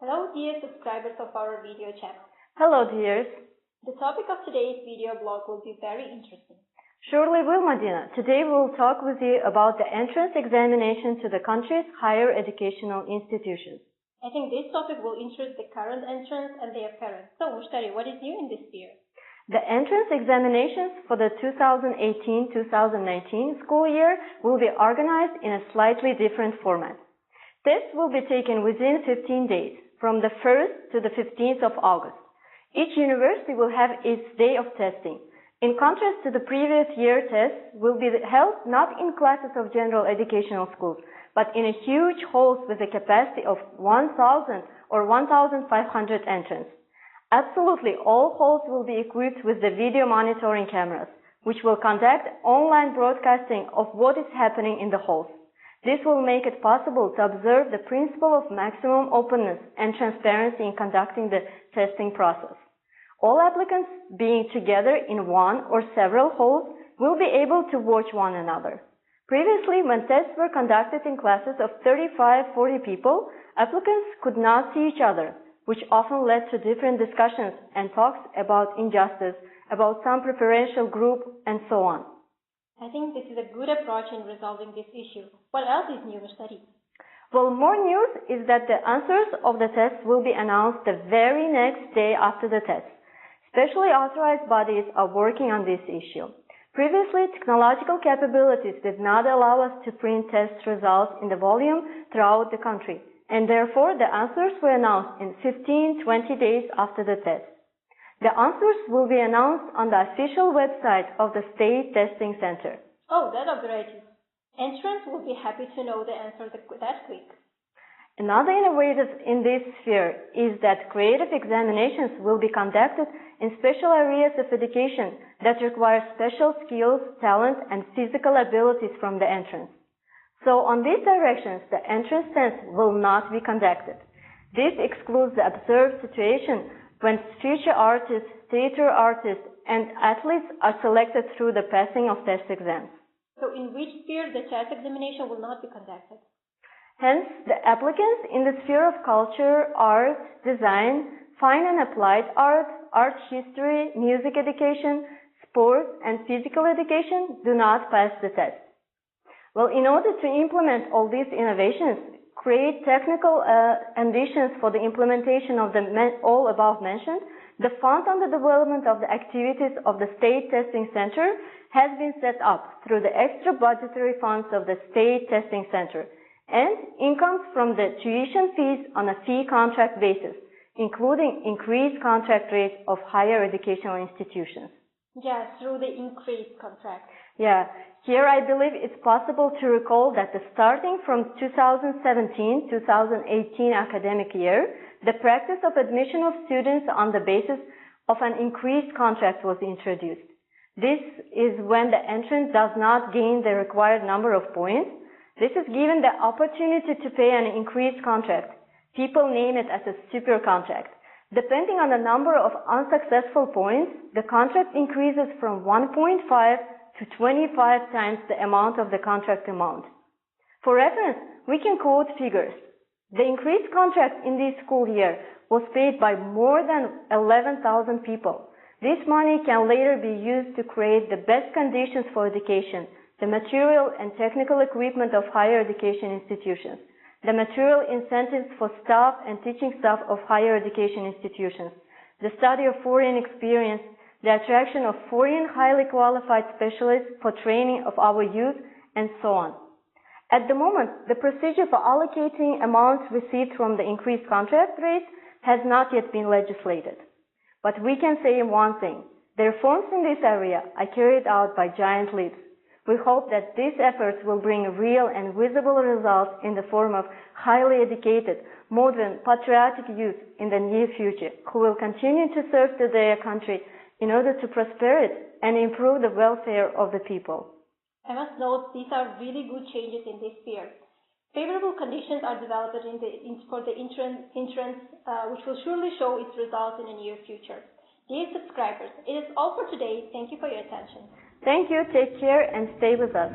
Hello dear subscribers of our video chat. Hello dears. The topic of today's video blog will be very interesting. Surely will, Madina. Today we will talk with you about the entrance examination to the country's higher educational institutions. I think this topic will interest the current entrants and their parents. So Mushtari, what is new in this year? The entrance examinations for the 2018-2019 school year will be organized in a slightly different format. Tests will be taken within 15 days, from the 1st to the 15th of August. Each university will have its day of testing. In contrast to the previous year, tests will be held not in classes of general educational schools, but in a huge halls with a capacity of 1,000 or 1,500 entrants. Absolutely all halls will be equipped with the video monitoring cameras, which will conduct online broadcasting of what is happening in the halls. This will make it possible to observe the principle of maximum openness and transparency in conducting the testing process. All applicants, being together in one or several halls, will be able to watch one another. Previously, when tests were conducted in classes of 35-40 people, applicants could not see each other, which often led to different discussions and talks about injustice, about some preferential group, and so on. I think this is a good approach in resolving this issue. What else is new, Mushtari? Well, more news is that the answers of the tests will be announced the very next day after the test. Specially authorized bodies are working on this issue. Previously, technological capabilities did not allow us to print test results in the volume throughout the country, and therefore the answers were announced in 15-20 days after the test. The answers will be announced on the official website of the State Testing Center. Oh, that's great. Entrants will be happy to know the answer that quick. Another innovative in this sphere is that creative examinations will be conducted in special areas of education that require special skills, talent, and physical abilities from the entrants. So on these directions, the entrance tests will not be conducted. This excludes the observed situation when future artists, theater artists, and athletes are selected through the passing of test exams. So in which sphere the test examination will not be conducted? Hence, the applicants in the sphere of culture, art, design, fine and applied art, art history, music education, sports, and physical education do not pass the test. Well, in order to implement all these innovations, create technical conditions for the implementation of all above mentioned, the fund on the development of the activities of the State Testing Center has been set up through the extra budgetary funds of the State Testing Center and incomes from the tuition fees on a fee contract basis, including increased contract rates of higher educational institutions. Yeah, through the increased contract. Yeah, here I believe it's possible to recall that starting from 2017-2018 academic year, the practice of admission of students on the basis of an increased contract was introduced. This is when the entrant does not gain the required number of points. This is given the opportunity to pay an increased contract. People name it as a super contract. Depending on the number of unsuccessful points, the contract increases from 1.5 to 25 times the amount of the contract amount. For reference, we can quote figures. The increased contract in this school year was paid by more than 11,000 people. This money can later be used to create the best conditions for education, the material and technical equipment of higher education institutions, the material incentives for staff and teaching staff of higher education institutions, the study of foreign experience, the attraction of foreign highly qualified specialists for training of our youth, and so on. At the moment, the procedure for allocating amounts received from the increased contract rates has not yet been legislated. But we can say one thing: the reforms in this area are carried out by giant leaps. We hope that these efforts will bring real and visible results in the form of highly educated, modern, patriotic youth in the near future who will continue to serve to their country in order to prosper it and improve the welfare of the people. I must note these are really good changes in this sphere. Favorable conditions are developed for the entrance, which will surely show its results in the near future. Dear subscribers, it is all for today. Thank you for your attention. Thank you, take care, and stay with us.